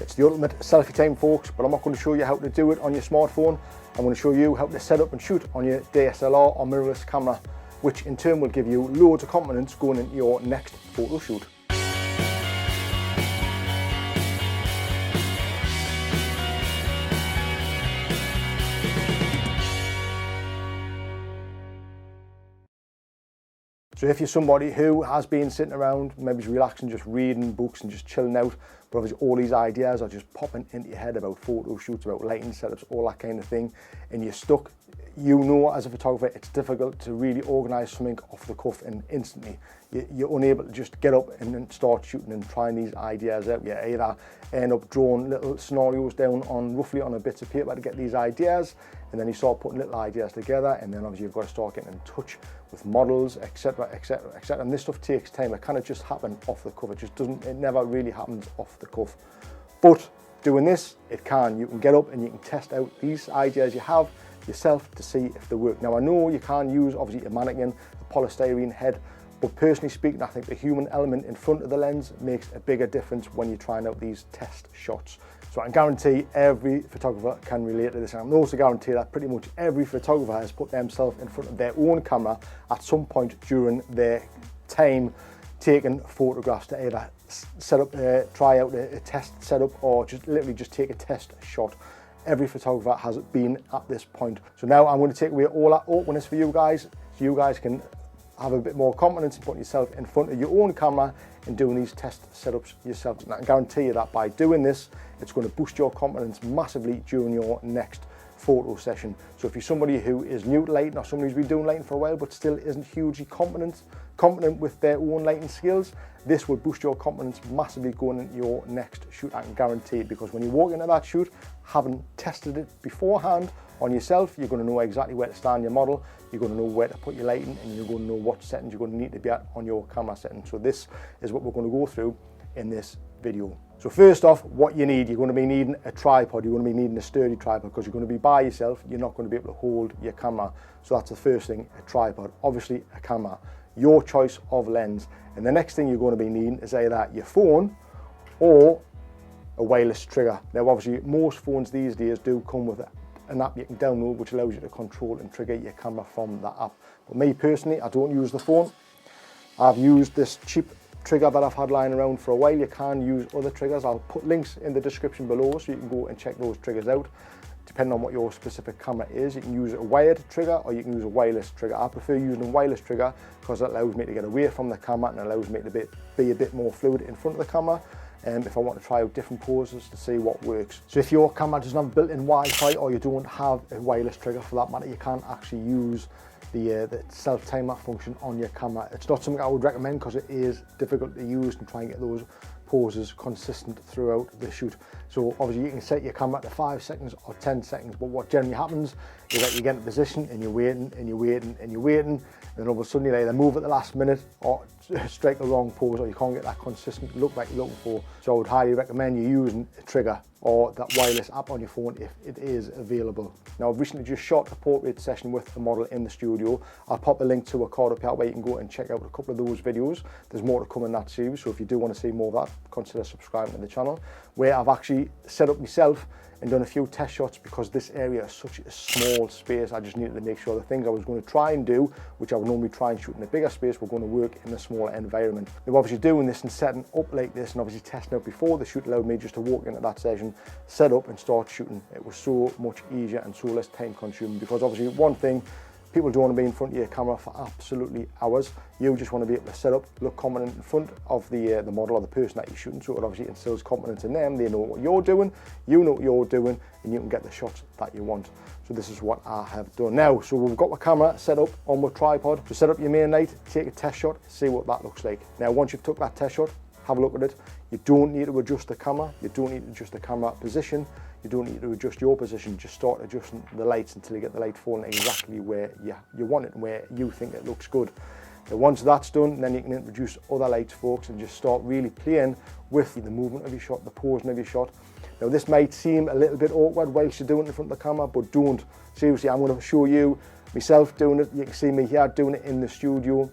It's the ultimate selfie time, folks, but I'm not going to show you how to do it on your smartphone. I'm going to show you how to set up and shoot on your DSLR or mirrorless camera, which in turn will give you loads of confidence going into your next photo shoot. So if you're somebody who has been sitting around, maybe relaxing, just reading books and just chilling out, but obviously all these ideas are just popping into your head about photo shoots, about lighting setups, all that kind of thing, and you're stuck, you know as a photographer it's difficult to really organise something off the cuff and instantly. You're unable to just get up and then start shooting and trying these ideas out. You either end up drawing little scenarios down on roughly on a bit of paper to get these ideas, and then you start putting little ideas together, and then obviously you've got to start getting in touch with models, etc, etc, etc, and this stuff takes time. It kind of just happen off the cuff. It just doesn't, it never really happens off the cuff. But doing this, it can. You can get up and you can test out these ideas you have yourself to see if they work. Now I know you can use obviously a mannequin, a polystyrene head, but personally speaking, I think the human element in front of the lens makes a bigger difference when you're trying out these test shots. So I can guarantee every photographer can relate to this. And I can also guarantee that pretty much every photographer has put themselves in front of their own camera at some point during their time taking photographs to either set up, try out a test setup, or just literally just take a test shot. Every photographer has been at this point. So now I'm going to take away all that awkwardness for you guys, so you guys can have a bit more confidence in putting yourself in front of your own camera and doing these test setups yourself. And I can guarantee you that by doing this, it's going to boost your confidence massively during your next photo session. So if you're somebody who is new to lighting, or somebody who's been doing lighting for a while but still isn't hugely competent with their own lighting skills, this will boost your confidence massively going into your next shoot. I can guarantee it, because when you walk into that shoot, having tested it beforehand on yourself, you're going to know exactly where to stand your model, you're going to know where to put your lighting, and you're going to know what settings you're going to need to be at on your camera settings. So this is what we're going to go through in this video. So first off, what you need, you're going to be needing a tripod. You're going to be needing a sturdy tripod, because you're going to be by yourself. You're not going to be able to hold your camera. So that's the first thing, a tripod. Obviously a camera, your choice of lens. And the next thing you're going to be needing is either your phone or a wireless trigger. Now obviously most phones these days do come with an app you can download which allows you to control and trigger your camera from that app. But me personally, I don't use the phone. I've used this cheap trigger that I've had lying around for a while. You can use other triggers. I'll put links in the description below so you can go and check those triggers out. Depending on what your specific camera is, you can use a wired trigger or you can use a wireless trigger. I prefer using a wireless trigger because it allows me to get away from the camera and allows me to be a bit more fluid in front of the camera. If I want to try out different poses to see what works. So if your camera doesn't have built-in Wi-Fi, or you don't have a wireless trigger for that matter, you can actually use the self-timer function on your camera. It's not something I would recommend because it is difficult to use and try and get those poses consistent throughout the shoot. So obviously you can set your camera to 5 seconds or 10 seconds, but what generally happens is that you get in position and you're waiting and you're waiting and you're waiting, and then all of a sudden you either move at the last minute or strike the wrong pose, or you can't get that consistent look like you're looking for. So I would highly recommend you using a trigger or that wireless app on your phone if it is available. Now I've recently just shot a portrait session with a model in the studio. I'll pop a link to a card up here where you can go and check out a couple of those videos. There's more to come in that series, so if you do want to see more of that, consider subscribing to the channel, where I've actually set up myself and done a few test shots, because this area is such a small space. I just needed to make sure the things I was going to try and do, which I would normally try and shoot in a bigger space, were going to work in a smaller environment. Now obviously doing this and setting up like this and obviously testing out before the shoot allowed me just to walk into that session, set up and start shooting. It was so much easier and so less time consuming, because obviously one thing, people don't want to be in front of your camera for absolutely hours. You just want to be able to set up, look confident in front of the model or the person that you're shooting, so it obviously instills confidence in them. They know what you're doing, you know what you're doing, and you can get the shots that you want. So this is what I have done. Now, so we've got the camera set up on my tripod. So set up your main light, take a test shot, see what that looks like. Now once you've took that test shot, have a look at it. You don't need to adjust the camera, you don't need to adjust the camera position, you don't need to adjust your position, just start adjusting the lights until you get the light falling exactly where you want it and where you think it looks good. Now once that's done, then you can introduce other lights, folks, and just start really playing with the movement of your shot, the posing of your shot. Now this might seem a little bit awkward whilst you're doing it in front of the camera, but don't. Seriously, I'm going to show you myself doing it. You can see me here doing it in the studio,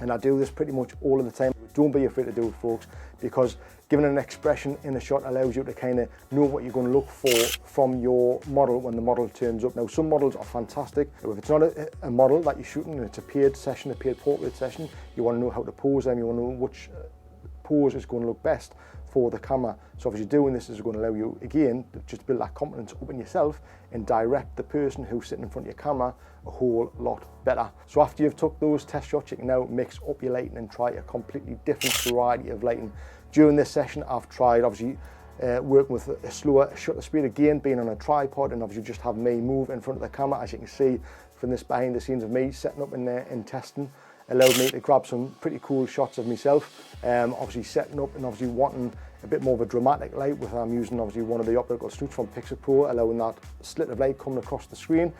and I do this pretty much all of the time. Don't be afraid to do it, folks, because Giving an expression in a shot allows you to kind of know what you're going to look for from your model when the model turns up. Now, some models are fantastic. If it's not a model that you're shooting and it's a paid session, a paid portrait session, you want to know how to pose them, you want to know which pose is going to look best for the camera. So obviously doing this is going to allow you, again, just to build that confidence up in yourself and direct the person who's sitting in front of your camera a whole lot better. So after you've took those test shots, you can now mix up your lighting and try a completely different variety of lighting. During this session, I've tried obviously working with a slower shutter speed, again being on a tripod, and obviously just have me move in front of the camera. As you can see from this behind the scenes of me setting up in there and testing, allowed me to grab some pretty cool shots of myself, obviously setting up and obviously wanting a bit more of a dramatic light with I'm using obviously one of the optical snoots from Pixel Pro, allowing that slit of light coming across the screen.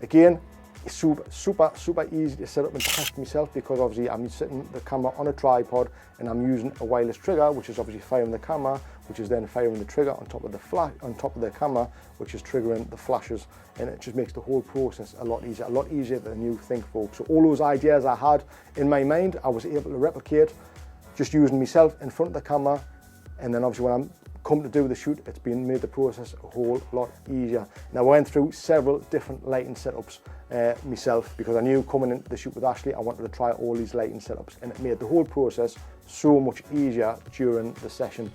Again, it's super easy to set up and test myself, because obviously I'm sitting the camera on a tripod and I'm using a wireless trigger, which is obviously firing the camera, which is then firing the trigger on top of the flash, on top of the camera, which is triggering the flashes, and it just makes the whole process a lot easier than you think, folks. So all those ideas I had in my mind, I was able to replicate just using myself in front of the camera, and then obviously when I'm come to do the shoot, it's been made the process a whole lot easier. Now, I went through several different lighting setups myself, because I knew coming into the shoot with Ashley, I wanted to try all these lighting setups, and it made the whole process so much easier during the session.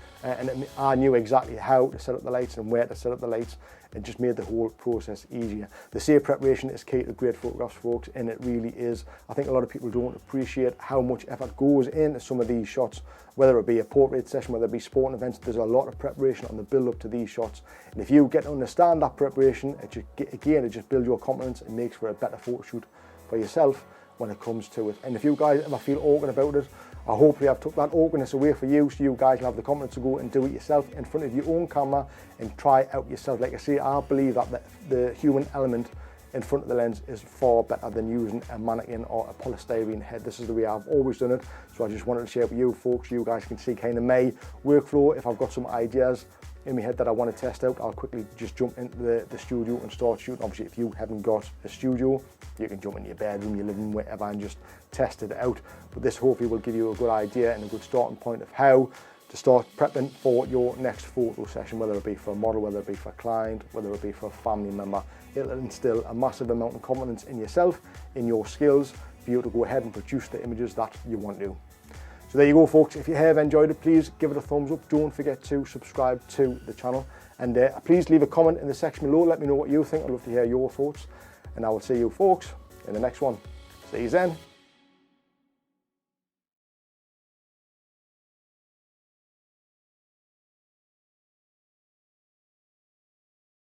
I knew exactly how to set up the lights and where to set up the lights. It just made the whole process easier. The safe preparation is key to great photographs, folks, and it really is. I think a lot of people don't appreciate how much effort goes into some of these shots, whether it be a portrait session, whether it be sporting events. There's a lot of preparation on the build up to these shots, and if you get to understand that preparation, it just builds your confidence and makes for a better photo shoot for yourself when it comes to it. And if you guys ever feel awkward about it, I hopefully I've took that awkwardness away for you, so you guys can have the confidence to go and do it yourself in front of your own camera and try it out yourself. Like I say, I believe that the human element in front of the lens is far better than using a mannequin or a polystyrene head. This is the way I've always done it, so I just wanted to share with you folks. You guys can see kind of my workflow. If I've got some ideas in my head that I want to test out, I'll quickly just jump into the studio and start shooting. Obviously, if you haven't got a studio, you can jump in your bedroom, your living room, wherever, and just test it out. But this hopefully will give you a good idea and a good starting point of how to start prepping for your next photo session, whether it be for a model, whether it be for a client, whether it be for a family member. It'll instill a massive amount of confidence in yourself, in your skills, for you to go ahead and produce the images that you want to. So there you go, folks. If you have enjoyed it, please give it a thumbs up. Don't forget to subscribe to the channel, and please leave a comment in the section below. Let me know what you think. I'd love to hear your thoughts, and I will see you folks in the next one. See you then.